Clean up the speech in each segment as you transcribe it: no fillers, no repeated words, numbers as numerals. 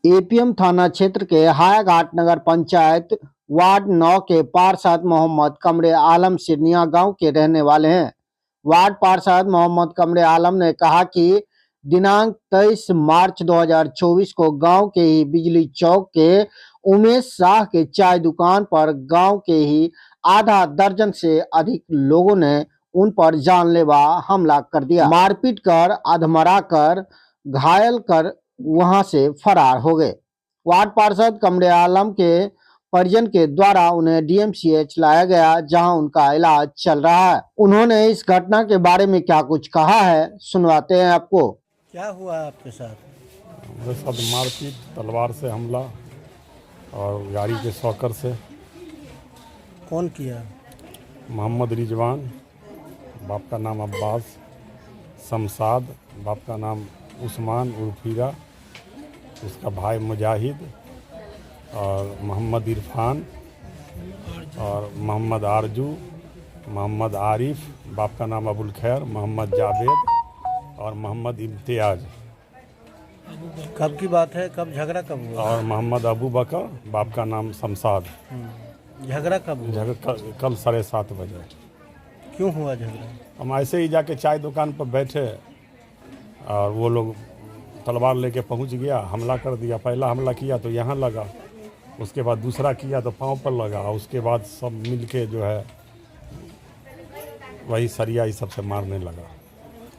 APM थाना क्षेत्र के हायाघाट नगर पंचायत वार्ड 9 के पार्षद मोहम्मद कमरे आलम सिरनिया गांव के रहने वाले हैं। वार्ड पार्षद मोहम्मद कमरे आलम ने कहा कि दिनांक 23 मार्च 2024 को गांव के ही बिजली चौक के उमेश शाह के चाय दुकान पर गांव के ही आधा दर्जन से अधिक लोगों ने उन पर जानलेवा हमला कर दिया। मारपीट कर अधमरा कर घायल कर वहां से फरार हो गए। वार्ड पार्षद कमरे आलम के परिजन के द्वारा उन्हें डीएमसीएच लाया गया, जहां उनका इलाज चल रहा है। उन्होंने इस घटना के बारे में क्या कुछ कहा है, सुनवाते हैं आपको। क्या हुआ आपके साथ? मेरे साथ मारपीट, तलवार से हमला और गाड़ी के शॉकर से। कौन किया? मोहम्मद रिजवान, बाप का नाम अब्बास, शमशाद, बाप का नाम उस्मान उर्फ हीरा, उसका भाई मुजाहिद और मोहम्मद इरफान और मोहम्मद आरजू, मोहम्मद आरिफ, बाप का नाम अबुल खैर, मोहम्मद जावेद और मोहम्मद इम्तियाज। कब की बात है? कब झगड़ा कब हुआ? और मोहम्मद अबू बकर, बाप का नाम शमशाद। झगड़ा कब हुआ? झगड़ा कल 7:30 बजे। क्यों हुआ झगड़ा? हम ऐसे ही जाके चाय दुकान पर बैठे और वो लोग तलवार लेके पहुंच गया, हमला कर दिया। पहला हमला किया तो यहाँ लगा, उसके बाद दूसरा किया तो पाँव पर लगा, उसके बाद सब मिलके जो है वही सरिया इस सबसे मारने लगा।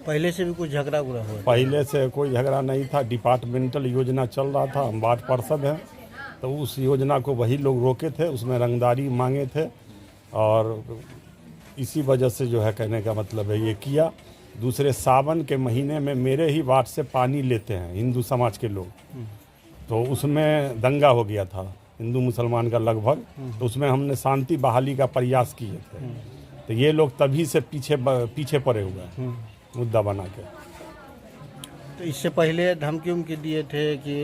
पहले से भी कुछ झगड़ा हुआ? पहले से कोई झगड़ा नहीं था। डिपार्टमेंटल योजना चल रहा था, हम वार्ड पार्षद हैं तो उस योजना को वही लोग रोके थे, उसमें रंगदारी मांगे थे और इसी वजह से जो है कहने का मतलब है ये किया। दूसरे सावन के महीने में मेरे ही वार्ड से पानी लेते हैं हिंदू समाज के लोग, तो उसमें दंगा हो गया था हिंदू मुसलमान का लगभग, तो उसमें हमने शांति बहाली का प्रयास किए थे। तो ये लोग तभी से पीछे पड़े हुए हैं मुद्दा बना के। तो इससे पहले धमकी उमकी दिए थे कि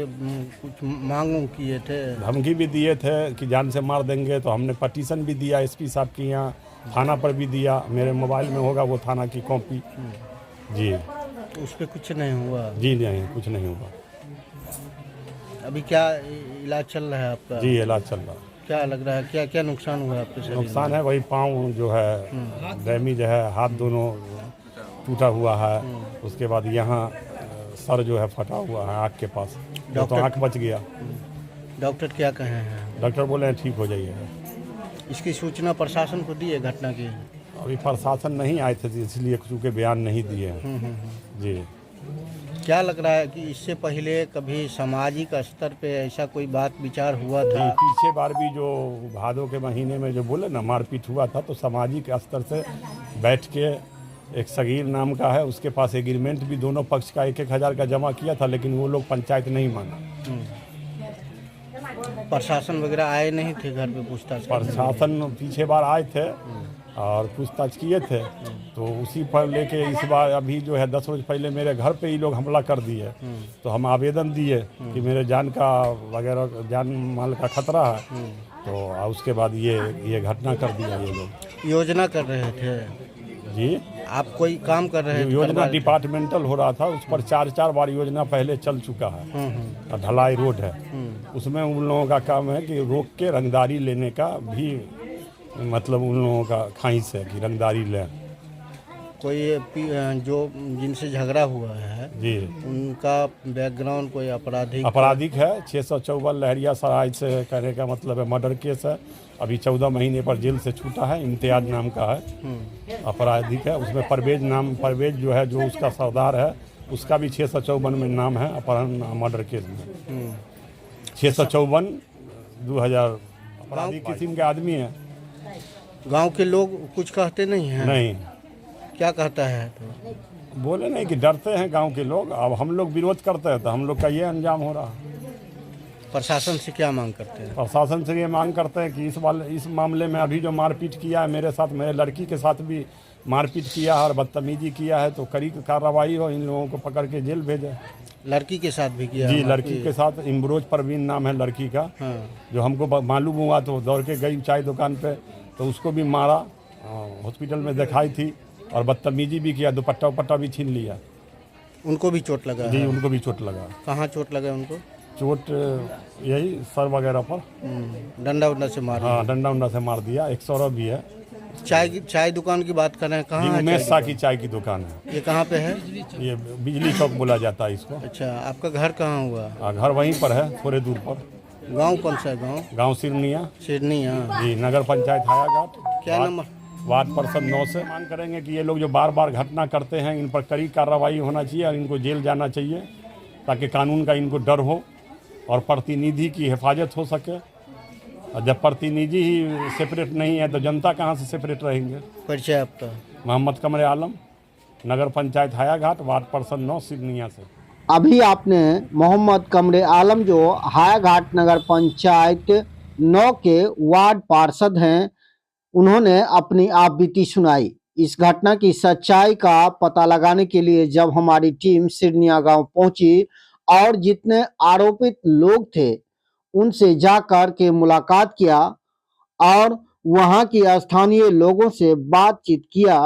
कुछ मांग किए थे? धमकी भी दिए थे कि जान से मार देंगे, तो हमने पटिशन भी दिया एसपी साहब के यहाँ, थाना पर भी दिया। मेरे मोबाइल में होगा वो थाना की कॉपी जी। तो उस पर कुछ नहीं हुआ? जी नहीं, कुछ नहीं हुआ। अभी क्या इलाज चल रहा है आपका? जी इलाज चल रहा है। क्या लग रहा है, क्या क्या नुकसान हुआ आपके शरीर में? नुकसान है वही पाँव जो है डैमेज है, हाथ दोनों टूटा हुआ है, उसके बाद यहाँ सर जो है फटा हुआ है आँख के पास, तो आँख बच गया। डॉक्टर क्या कहे हैं? डॉक्टर बोले हैं ठीक हो जाइएगा। इसकी सूचना प्रशासन को दी है घटना की? अभी प्रशासन नहीं आए थे इसलिए चूँकि बयान नहीं दिए हैं जी। क्या लग रहा है कि इससे पहले कभी सामाजिक स्तर पे ऐसा कोई बात विचार हुआ था? पीछे बार भी जो भादों के महीने में जो बोले ना मारपीट हुआ था, तो सामाजिक स्तर से बैठ के एक सगीर नाम का है, उसके पास एग्रीमेंट भी दोनों पक्ष का 1-1 हज़ार का जमा किया था, लेकिन वो लोग पंचायत नहीं माना। प्रशासन वगैरह आए नहीं थे घर पे पूछताछ? प्रशासन पीछे बार आए थे और पूछताछ किए थे, तो उसी पर लेके इस बार अभी जो है 10 रोज पहले मेरे घर पे ही लोग हमला कर दिए। तो हम आवेदन दिए कि मेरे जान का वगैरह जान माल का खतरा है, तो उसके बाद ये घटना कर दिया। ये लोग योजना कर रहे थे जी, आप कोई काम कर रहे थे? योजना डिपार्टमेंटल हो रहा था, उस पर 4 बार योजना पहले चल चुका है और ढलाई रोड है, उसमें उन लोगों का काम है कि रोक के रंगदारी लेने का भी मतलब उन लोगों का ख्वाहिश है कि रंगदारी लें। कोई जो जिनसे झगड़ा हुआ है जी, उनका बैकग्राउंड कोई आपराधिक है। 654 लहरिया सराय से कहने का मतलब है मर्डर केस है, अभी 14 महीने पर जेल से छूटा है, इम्तियाज नाम का है, आपराधिक है। उसमें परवेज जो है, जो उसका सरदार है, उसका भी 654 में नाम है अपहरण मर्डर केस में। 654 2000 आपराधिक किस्म के आदमी है। गांव के लोग कुछ कहते नहीं हैं? नहीं। क्या कहता है? तो बोले नहीं कि डरते हैं गांव के लोग, अब हम लोग विरोध करते हैं तो हम लोग का ये अंजाम हो रहा है। प्रशासन से क्या मांग करते हैं? प्रशासन से ये मांग करते हैं कि इस मामले में अभी जो मारपीट किया है मेरे साथ, मेरे लड़की के साथ भी मारपीट किया है और बदतमीजी किया है, तो कड़ी कार्रवाई हो, इन लोगों को पकड़ के जेल भेजे। लड़की के साथ भी किया? जी, लड़की के साथ इमरोज परवीन नाम है लड़की का। जो हमको मालूम हुआ तो दौड़ के गई चाय दुकान पे, तो उसको भी मारा, हॉस्पिटल में दिखाई थी और बदतमीजी भी किया, दुपट्टा उपट्टा भी छीन लिया। उनको भी चोट लगा? जी, उनको भी चोट लगा। कहाँ चोट लगा उनको? चोट यही सर वगैरह पर। डंडा उंडा से मार हाँ, डंडा उंडा से मार दिया। एक सौरभ भी है। चाय दुकान की बात कर रहे हैं, कहाँ है उमेश चाय शाह की चाय की दुकान है। ये कहाँ पे है? ये बिजली चौक बोला जाता है इसको। अच्छा, आपका घर कहाँ हुआ? घर वहीं पर है, थोड़े दूर पर। गांव कौन सा है? गांव सिरनिया सिडनी। हाँ, जी, नगर पंचायत हायाघाट। क्या नंबर? वार्ड पार्षद 9 से। मांग करेंगे कि ये लोग जो बार बार घटना करते हैं, इन पर कड़ी कार्रवाई होना चाहिए और इनको जेल जाना चाहिए, ताकि कानून का इनको डर हो और प्रतिनिधि की हिफाजत हो सके। और जब प्रतिनिधि ही सेपरेट नहीं है तो जनता कहाँ से सेपरेट रहेंगे। परिचय आपका? मोहम्मद कमरे आलम, नगर पंचायत हायाघाट, वार्ड पार्षद 9 सिडनिया से। अभी आपने मोहम्मद कमरे आलम जो हायाघाट नगर पंचायत 9 के वार्ड पार्षद हैं, उन्होंने अपनी आप बीती सुनाई। इस घटना की सच्चाई का पता लगाने के लिए जब हमारी टीम सिडनिया गांव पहुंची और जितने आरोपित लोग थे उनसे जाकर के मुलाकात किया और वहां की स्थानीय लोगों से बातचीत किया,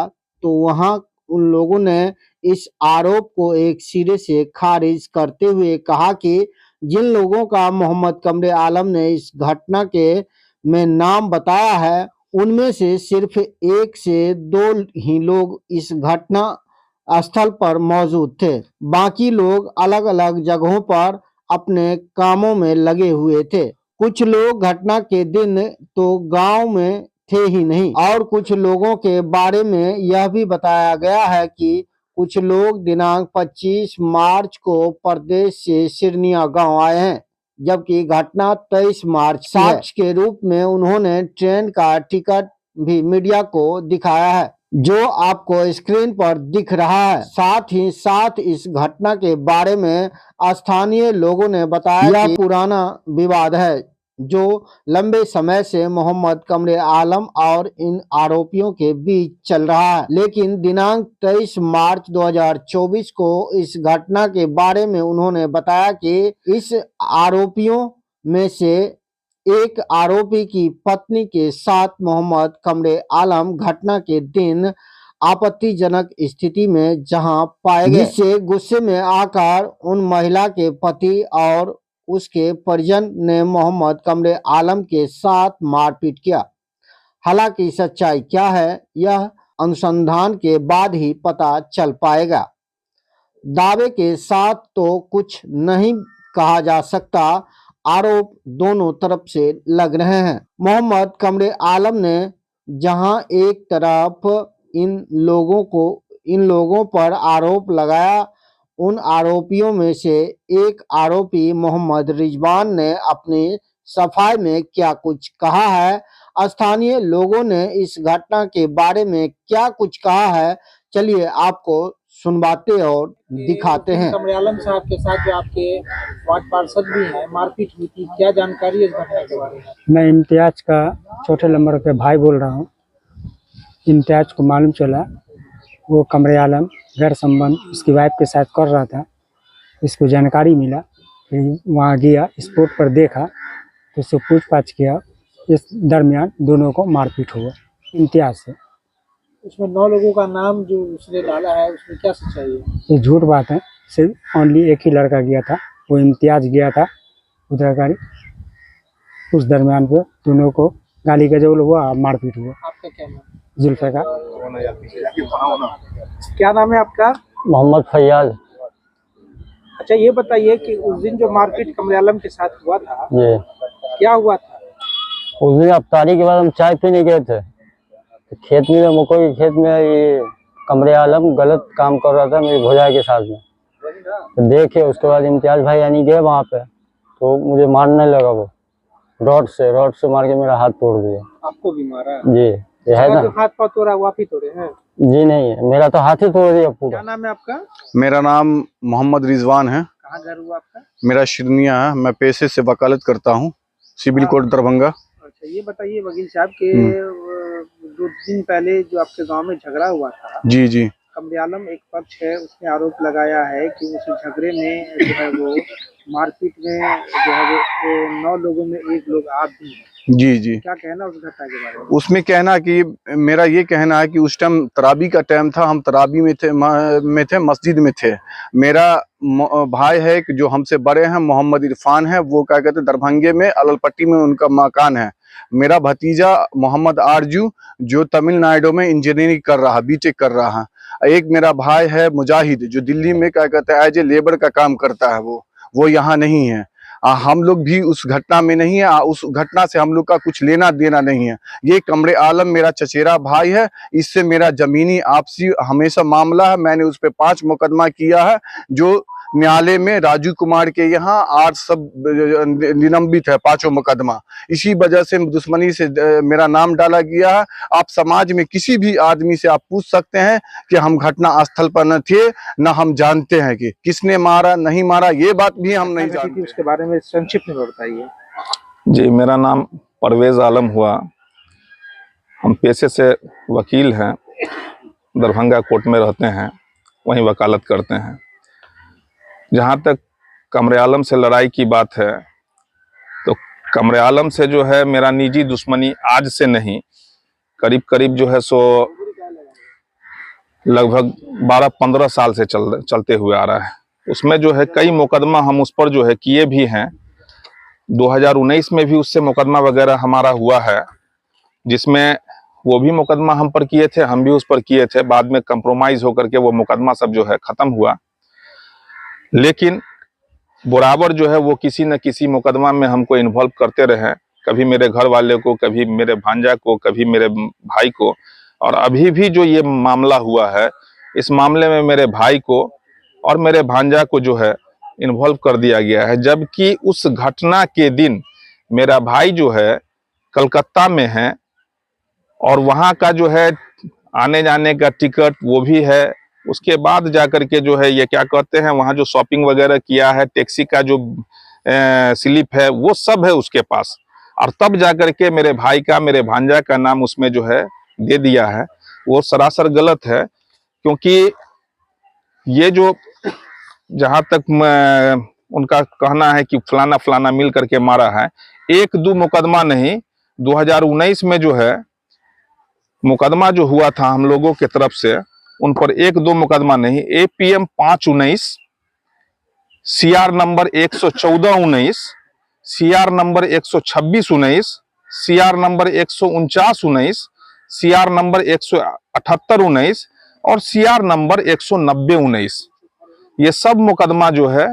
तो वहां उन लोगों ने इस आरोप को एक सिरे से खारिज करते हुए कहा कि जिन लोगों का मोहम्मद कमरे आलम ने इस घटना के में नाम बताया है, उनमें से सिर्फ 1 से 2 ही लोग इस घटना स्थल पर मौजूद थे। बाकी लोग अलग अलग जगहों पर अपने कामों में लगे हुए थे। कुछ लोग घटना के दिन तो गांव में थे ही नहीं और कुछ लोगों के बारे में यह भी बताया गया है कि कुछ लोग दिनांक 25 मार्च को प्रदेश से सिरनिया गांव आए हैं, जबकि घटना 23 मार्च की है। साक्ष्य के रूप में उन्होंने ट्रेन का टिकट भी मीडिया को दिखाया है, जो आपको स्क्रीन पर दिख रहा है। साथ ही साथ इस घटना के बारे में स्थानीय लोगों ने बताया कि पुराना विवाद है जो लंबे समय से मोहम्मद कमरे आलम और इन आरोपियों के बीच चल रहा है। लेकिन दिनांक 23 मार्च 2024 को इस घटना के बारे में उन्होंने बताया कि इस आरोपियों में से एक आरोपी की पत्नी के साथ मोहम्मद कमरे आलम घटना के दिन आपत्तिजनक स्थिति में जहां पाए गए, जिससे गुस्से में आकर उन महिला के पति और उसके परिजन ने मोहम्मद कमरे आलम के साथ मारपीट किया। हालांकि सच्चाई क्या है यह अनुसंधान के बाद ही पता चल पाएगा। दावे के साथ तो कुछ नहीं कहा जा सकता, आरोप दोनों तरफ से लग रहे हैं। मोहम्मद कमरे आलम ने जहां एक तरफ इन लोगों पर आरोप लगाया, उन आरोपियों में से एक आरोपी मोहम्मद रिजवान ने अपनी सफाई में क्या कुछ कहा है, स्थानीय लोगों ने इस घटना के बारे में क्या कुछ कहा है, चलिए आपको सुनवाते और दिखाते हैं। कमरे आलम साहब के साथ जो आपके वार्ड पार्षद भी हैं, मारपीट हुई थी, क्या जानकारी है इस घटना के बारे में? मैं इम्तियाज का चौथे नंबर के भाई बोल रहा हूँ। इम्तियाज को मालूम चला वो कमरे आलम गैर संबंध उसकी वाइफ के साथ कर रहा था, इसको जानकारी मिला, फिर वहाँ गया, स्पॉट पर देखा तो उससे पूछताछ किया। इस दरमियान दोनों को मारपीट हुआ इम्तियाज से। उसमें 9 लोगों का नाम जो उसने डाला है, उसमें क्या सच्चाई है? ये झूठ बात है, सिर्फ ओनली एक ही लड़का गया था, वो इम्तियाज गया था उधर गाड़ी। उस दरमियान पे दोनों को गाली गलौज हुआ, मारपीट हुआ। आपका क्या नाम? जुल्फ़िकार। क्या नाम है आपका? मोहम्मद फैयाज। अच्छा, ये बताइए कि उस दिन जो मारपीट कमरे आलम के साथ हुआ था, ये क्या हुआ था? उस दिन अफ्तारी के बाद हम चाय पीने गए थे, तो खेत में मकोई के खेत में ये कमरे आलम गलत काम कर रहा था मेरी भौजाई के साथ में। तो देखे उसके बाद इम्तियाज भाई यानी गए वहाँ पे, तो मुझे मारने लगा वो रॉड से मार के मेरा हाथ तोड़ दिया। आपको भी मारा? जी, ये है ना। जो हाथ पाँव तोड़ा वो आप ही तोड़े हैं? जी नहीं, मेरा तो हाथ ही तोड़ दिया पूरा। क्या नाम है आपका? मेरा नाम मोहम्मद रिजवान है। कहाँ घर हुआ आपका? मेरा शिरनिया है। मैं पेशे से वकालत करता हूँ, सिविल कोर्ट दरभंगा। अच्छा, ये बताइए वकील साहब के 2 दिन पहले जो आपके गांव में झगड़ा हुआ था, जी जी, कमरे आलम एक पक्ष है, उसने आरोप लगाया है कि उस झगड़े में जो है वो मारपीट में जो है वो 9 लोगों में 1 लोग आप भी हैं। जी जी। क्या कहना उस घटना के बारे में? उसमें कहना कि मेरा ये कहना है कि उस टाइम तराबी का टाइम था, हम तराबी में थे, मस्जिद में थे। मेरा भाई है कि जो हमसे बड़े हैं, मोहम्मद इरफान है, वो क्या कहते हैं दरभंगे में अललपट्टी में उनका मकान है। मेरा भतीजा मोहम्मद आरजू जो तमिलनाडु में इंजीनियरिंग कर रहा, बीटेक कर रहा है। एक मेरा भाई है मुजाहिद जो दिल्ली में क्या कहते हैं एज ए लेबर का काम करता है, वो यहाँ नहीं है। हम लोग भी उस घटना में नहीं है, उस घटना से हम लोग का कुछ लेना देना नहीं है। ये कमरे आलम मेरा चचेरा भाई है, इससे मेरा जमीनी आपसी हमेशा मामला है। मैंने उस पर 5 मुकदमा किया है जो न्यायालय में राजू कुमार के यहाँ आज सब निलंबित है, 5 मुकदमा। इसी वजह से दुश्मनी से मेरा नाम डाला गया है। आप समाज में किसी भी आदमी से आप पूछ सकते हैं कि हम घटना स्थल पर न थे, न हम जानते हैं कि किसने मारा नहीं मारा, ये बात भी हम नहीं जानते। उसके बारे में संक्षिप्त में बताइए। जी, मेरा नाम परवेज आलम हुआ। हम पेशे से वकील हैं, दरभंगा कोर्ट में रहते हैं, वहीं वकालत करते हैं। जहाँ तक कमरे आलम से लड़ाई की बात है, तो कमरे आलम से जो है मेरा निजी दुश्मनी आज से नहीं, करीब करीब जो है सो लगभग 12-15 साल से चलते हुए आ रहा है। उसमें जो है कई मुकदमा हम उस पर जो है किए भी हैं। 2019 में भी उससे मुकदमा वगैरह हमारा हुआ है, जिसमें वो भी मुकदमा हम पर किए थे, हम भी उस पर किए थे। बाद में कंप्रोमाइज होकर के वो मुकदमा सब जो है खत्म हुआ। लेकिन बराबर जो है वो किसी न किसी मुकदमा में हमको इन्वॉल्व करते रहे, कभी मेरे घर वाले को, कभी मेरे भांजा को, कभी मेरे भाई को। और अभी भी जो ये मामला हुआ है, इस मामले में मेरे भाई को और मेरे भांजा को जो है इन्वॉल्व कर दिया गया है। जबकि उस घटना के दिन मेरा भाई जो है कलकत्ता में है और वहाँ का जो है आने जाने का टिकट वो भी है। उसके बाद जाकर के जो है ये क्या कहते हैं वहाँ जो शॉपिंग वगैरह किया है, टैक्सी का जो स्लिप है वो सब है उसके पास। और तब जाकर के मेरे भाई का, मेरे भांजा का नाम उसमें जो है दे दिया है। वो सरासर गलत है, क्योंकि ये जो जहाँ तक उनका कहना है कि फलाना फलाना मिल करके मारा है, 1-2 मुकदमा नहीं, 2019 में जो है मुकदमा जो हुआ था हम लोगों के तरफ से, उन पर 1-2 मुकदमा नहीं, APM 519, CR number 114-19, CR number 126-19, CR number 149-19, CR number 178-19 और CR नंबर 190-19। ये सब मुकदमा जो है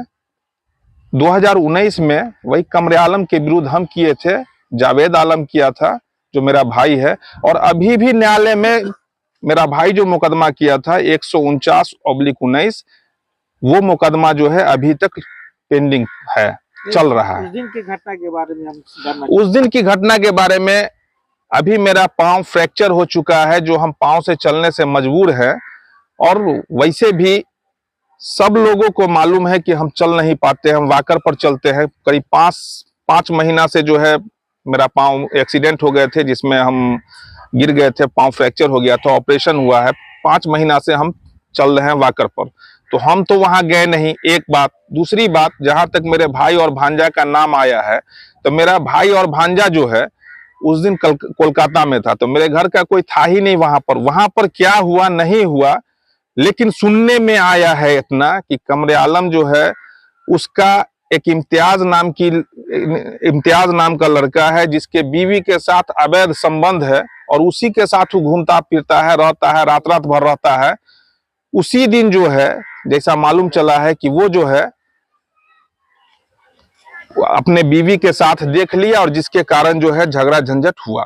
2019 में वही कमरे आलम के विरुद्ध हम किए थे, जावेद आलम किया था जो मेरा भाई है। और अभी भी न्यायालय में मेरा भाई जो मुकदमा किया था 149/19, वो मुकदमा जो है अभी तक पेंडिंग है, चल रहा है। उस दिन की घटना के बारे में हम जानना उस दिन की घटना के बारे में, अभी मेरा पांव फ्रैक्चर हो चुका है, जो हम पांव से चलने से मजबूर है। और वैसे भी सब लोगों को मालूम है कि हम चल नहीं पाते, हम वॉकर पर चलते हैं। करीब 5 महीना से जो है मेरा पांव एक्सीडेंट हो गए थे, जिसमें हम गिर गए थे, पांव फ्रैक्चर हो गया था, ऑपरेशन हुआ है। 5 महीना से हम चल रहे हैं वॉकर पर। तो हम तो वहां गए नहीं, एक बात। दूसरी बात, जहां तक मेरे भाई और भांजा का नाम आया है, तो मेरा भाई और भांजा जो है उस दिन कोलकाता में था, तो मेरे घर का कोई था ही नहीं वहां पर। वहां पर क्या हुआ नहीं हुआ, लेकिन सुनने में आया है इतना कि कमरे आलम जो है उसका एक इम्तियाज नाम का लड़का है, जिसके बीवी के साथ अवैध संबंध है और उसी के साथ वो घूमता फिरता है, रहता है, रात रात भर रहता है। उसी दिन जो है जैसा मालूम चला है कि वो जो है अपने बीवी के साथ देख लिया, और जिसके कारण जो है झगड़ा झंझट हुआ,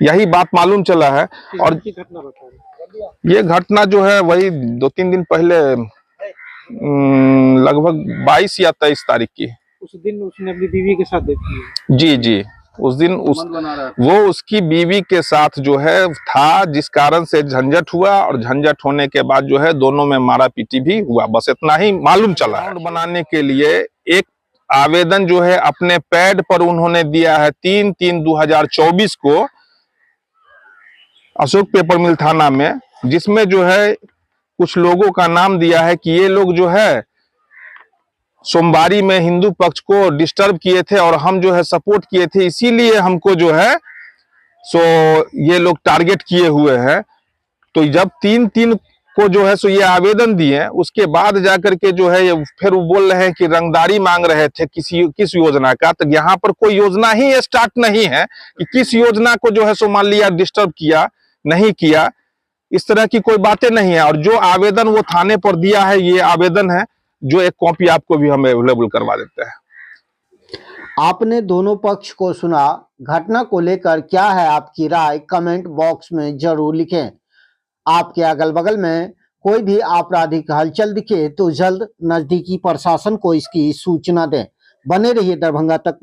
यही बात मालूम चला है। और घटना बता रहे। ये घटना जो है वही 2-3 दिन पहले, लगभग 22 या 23 तारीख की। उस दिन उसने अपनी बीवी के साथ देखी है। जी जी, उस दिन वो उसकी बीवी के साथ जो है था, जिस कारण से झंझट हुआ, और झंझट होने के बाद जो है दोनों में मारा पीटी भी हुआ। बस इतना ही मालूम चला। अकाउंट बनाने के लिए एक आवेदन जो है अपने पैड पर उन्होंने दिया है 3/3/2024 को अशोक पेपर मिल थाना में, जिसमें जो है कुछ लोगों का नाम दिया है कि ये लोग जो है सोमवारी में हिंदू पक्ष को डिस्टर्ब किए थे और हम जो है सपोर्ट किए थे, इसीलिए हमको जो है सो ये लोग टारगेट किए हुए हैं। तो जब 3-3 को जो है सो ये आवेदन दिए, उसके बाद जाकर के जो है ये फिर वो बोल रहे हैं कि रंगदारी मांग रहे थे किस योजना का। तो यहाँ पर कोई योजना ही स्टार्ट नहीं है कि किस योजना को जो है सो मान लिया डिस्टर्ब किया, नहीं किया, इस तरह की कोई बातें नहीं है। और जो आवेदन वो थाने पर दिया है, ये आवेदन है, जो एक कॉपी आपको भी हम अवेलेबल करवा देते हैं। आपने दोनों पक्ष को सुना। घटना को लेकर क्या है आपकी राय, कमेंट बॉक्स में जरूर लिखें। आपके अगल बगल में कोई भी आपराधिक हलचल दिखे तो जल्द नजदीकी प्रशासन को इसकी सूचना दें। बने रहिए दरभंगा तक में।